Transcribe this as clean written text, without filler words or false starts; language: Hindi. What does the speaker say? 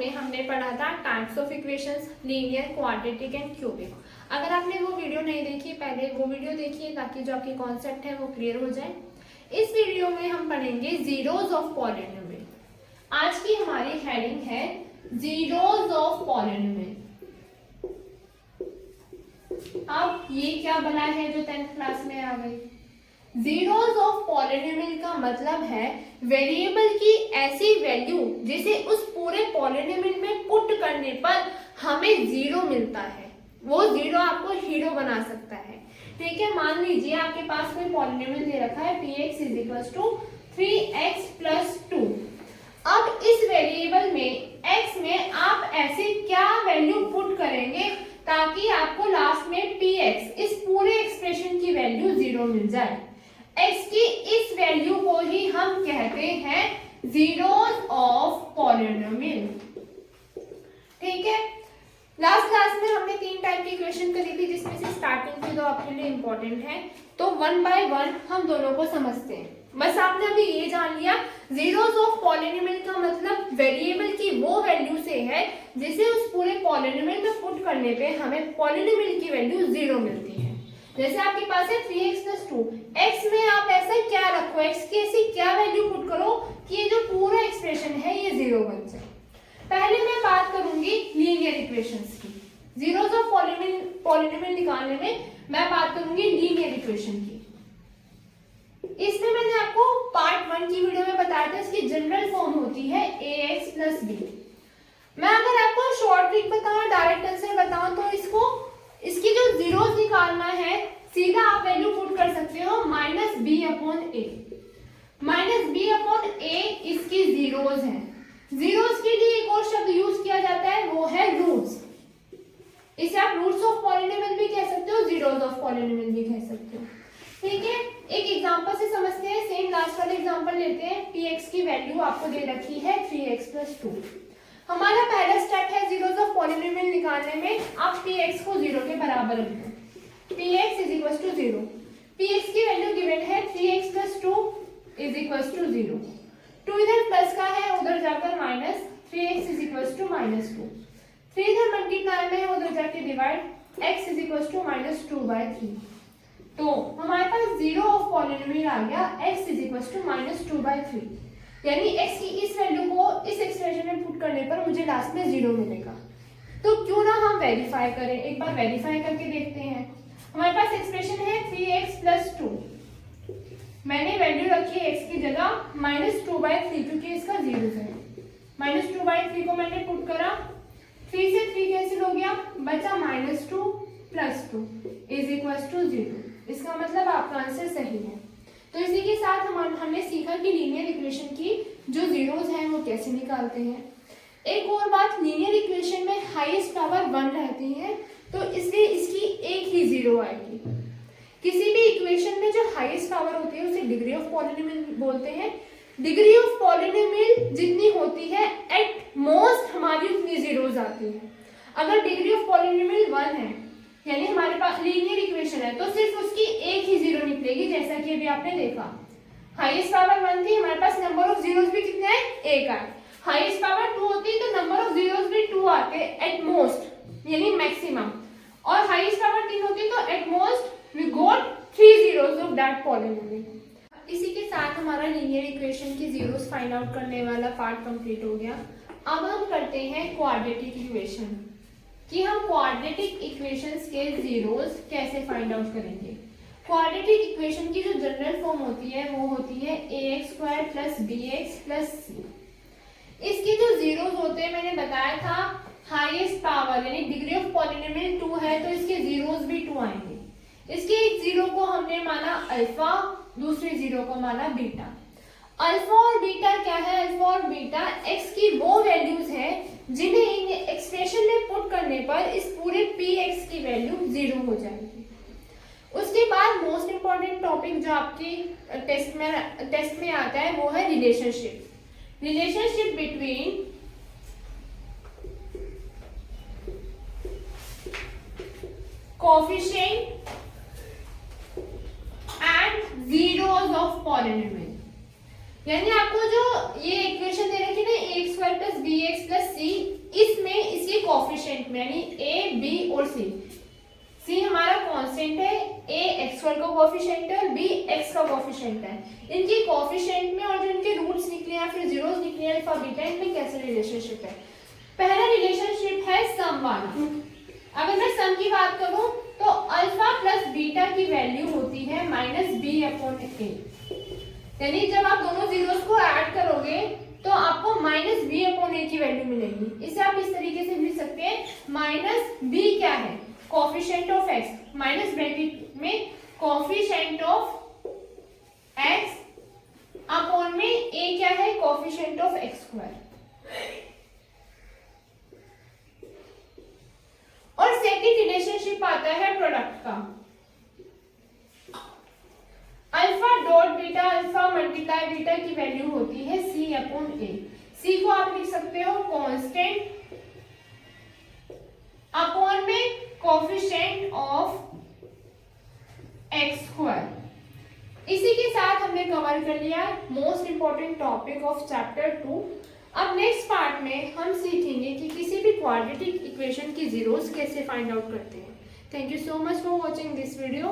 में हमने पढ़ा था types of equations, linear, quadratic and cubic. अगर आपने वो वीडियो नहीं देखी, पहले वो वीडियो देखिए ताकि जो आपके कॉन्सेप्ट है वो क्लियर हो जाए। इस वीडियो में हम पढ़ेंगे जीरोस ऑफ पॉलिनोमियल। आज की हमारी हेडिंग है जीरोस ऑफ पॉलिनोमियल। अब ये क्या बना है जो 10th क्लास में आ गई। जीरोस ऑफ पॉलिनोमियल का मतलब है वेरिएबल की ऐसी वैल्यू जिसे उस पूरे पॉलिनोमियल में पुट करने पर हमें जीरो मिलता है। वो जीरो आपको हीरो बना सकता है। ठीक है, मान लीजिए आपके पास कोई पॉलिनोमियल दे रखा है px = 3x + 2। अब इस वेरिएबल में x में आप ऐसे क्या वैल्यू पुट करेंगे ताकि आपको लास्ट में px इस पूरे एक्सप्रेशन की वैल्यू जीरो मिल जाए। x की इस वैल्यू को ही हम कहते हैं जीरोस ऑफ पॉलिनोमियल। ठीक है, लास्ट क्लास में हमने 3 टाइप की इक्वेशन करी थी जिसमें से स्टार्टिंग की 2 आपके लिए इंपॉर्टेंट है, तो 1 बाय 1 हम दोनों को समझते हैं। बस आपने अभी ये जान लिया जीरोस ऑफ पॉलिनोमियल का मतलब वेरिएबल की वो वैल्यू से है जिसे उस पूरे पॉलिनोमियल में पुट करने पे हमें पॉलिनोमियल की वैल्यू जीरो मिलती है। जैसे आपके पास है 3x + 2, x में आप ऐसा क्या रखो, x की ऐसी क्या वैल्यू पुट करो कि ये जो पूरा एक्सप्रेशन है ये जीरो बन जाए। पहले मैं बात करूंगी लीनियर इक्वेशंस की। जीरोस ऑफ पॉलिनोमियल निकालने में मैं बात करूंगी लीनियर इक्वेशन की। इसमें मैंने आपको पार्ट 1 की वीडियो में बताया था इसकी जनरल फॉर्म होती है ax + b। मैं अगर आपको शॉर्ट ट्रिक बताऊं, डायरेक्ट आंसर बताऊं तो इसकी जो जीरोस निकालना है सीधा आप वैल्यू पुट कर सकते हो -b/a। -b/a इसकी जीरोस है। जीरोस के लिए एक और शब्द यूज किया जाता है, वो है रूट्स। इसे आप रूट्स ऑफ पॉलिनोमियल भी कह सकते हो, जीरोस ऑफ पॉलिनोमियल भी कह सकते हो। ठीक है, एक एग्जांपल से समझते हैं। सेम लास्ट वाला एग्जांपल लेते हैं। px की वैल्यू आपको दे रखी है 3x + 2। हमारा पहला स्टेप है जीरोस ऑफ पॉलिनोमियल निकालने में। आप px को 0 के बराबर रख दो। px = 0। px की वैल्यू गिवन है 3x + 2 = 0। 2 इधर प्लस का है, उधर जाकर माइनस, 3x = -2। 3 इधर मल्टीप्लाई में है, उधर जाके डिवाइड, x = -2/3। तो हमारे पास जीरो ऑफ पॉलिनोमियल आ गया x = -2/3। यानी x की इस वैल्यू को इस एक्सप्रेशन में पुट करने पर मुझे लास्ट में जीरो मिलेगा। तो क्यों ना हम वेरीफाई करें, एक बार वेरीफाई करके देखते हैं। हमारे पास एक्सप्रेशन है 3x + 2। मैंने वैल्यू रखी है x की जगह -2/3 क्योंकि इसका जीरो है। -2/3 को मैंने पुट करा, 3 से 3 कैंसिल हो गया, बचा -2 + 2 = 0। इसका मतलब आपका आंसर सही है। तो इसी के साथ हमने सीखा कि लीनियर इक्वेशन की जो जीरोस हैं वो कैसे निकालते हैं। एक और बात, लीनियर इक्वेशन में हाईएस्ट पावर 1 रहती है तो इसलिए इसकी एक ही जीरो आएगी। किसी भी इक्वेशन में जो हाईएस्ट पावर होती है उसे डिग्री ऑफ पॉलिनोमियल बोलते हैं। डिग्री ऑफ पॉलिनोमियल जितनी होती है एट मोस्ट हमारी उतनी जीरोस आती है। अगर डिग्री ऑफ पॉलिनोमियल 1 है यानी हमारे पास लीनियर इक्वेशन है तो सिर्फ उसकी एक ही जीरो निकलेगी, जैसा कि अभी आपने देखा। हाईएस्ट पावर 1 थी, हमारे पास नंबर ऑफ जीरोस भी कितने हैं, 1 आए। हाईएस्ट पावर 2 होती तो नंबर ऑफ जीरोस भी 2 आते एट मोस्ट यानी मैक्सिमम। और हाईएस्ट पावर 3 होती तो at most we got 3 zeros of that polynomial. इसी के साथ हमारा लीनियर इक्वेशन की जीरोस फाइंड आउट करने वाला पार्ट कंप्लीट हो गया। अब हम करते हैं क्वाड्रेटिक इक्वेशन कि हम क्वाड्रेटिक इक्वेशंस के जीरोस कैसे फाइंड आउट करेंगे। क्वाड्रेटिक इक्वेशन की जो जनरल फॉर्म होती है वो होती है ax² + bx + c। इसके जो जीरोस होते हैं मैंने बताया था हाईएस्ट पावर यानी डिग्री ऑफ पॉलिनोमियल 2 है तो इसके जीरोस भी 2 आएंगे। इसके एक जीरो को हमने माना अल्फा, दूसरे जीरो को माना बीटा। अल्फा और बीटा क्या है? अल्फा और बीटा x की वो वैल्यूज है जिन्हें एक्सप्रेशन में पुट करने पर इस पूरे px की वैल्यू जीरो हो जाएगी। उसके बाद मोस्ट इंपॉर्टेंट टॉपिक जो आपकी टेस्ट में आता है वो है relationship between coefficient and zeros of polynomial. यानी आपको जो ये इक्वेशन दे रखी है ना ax² + bx + c, यानी ए, बी और सी। सी हमारा कांस्टेंट है, ए x1 का कोएफिशिएंट है और बी x का कोएफिशिएंट है। इनके कोएफिशिएंट में और जो इनके रूट्स निकले या फिर जीरोस निकले अल्फा बीटा, इनमें कैसे रिलेशनशिप है? पहला रिलेशनशिप है सम वाला। अगर मैं सम की बात करूं तो अल्फा प्लस बीटा की वैल्यू होती है -b/a, यानी जब आप दोनों जीरोस को ऐड करोगे तो आपको -b/a की वैल्यू मिलेगी। इसे आप इस तरीके से लिख सकते हैं, -b क्या है? Coefficient of x, minus bracket में कोएफिशिएंट ऑफ x अपॉन में a क्या है? Coefficient of x²। और सेकंड रिलेशनशिप आता है प्रोडक्ट का। Alpha dot beta, alpha multiply beta की वैल्यू होती है c/a। c को आप लिख सकते हो कांस्टेंट अपॉन में कोएफिशिएंट ऑफ x²। इसी के साथ हमने कवर कर लिया most important topic of chapter 2। अब नेक्स्ट पार्ट में हम सीखेंगे कि किसी भी क्वाड्रेटिक इक्वेशन की जीरोस कैसे फाइंड आउट करते हैं। Thank you so much for watching this video.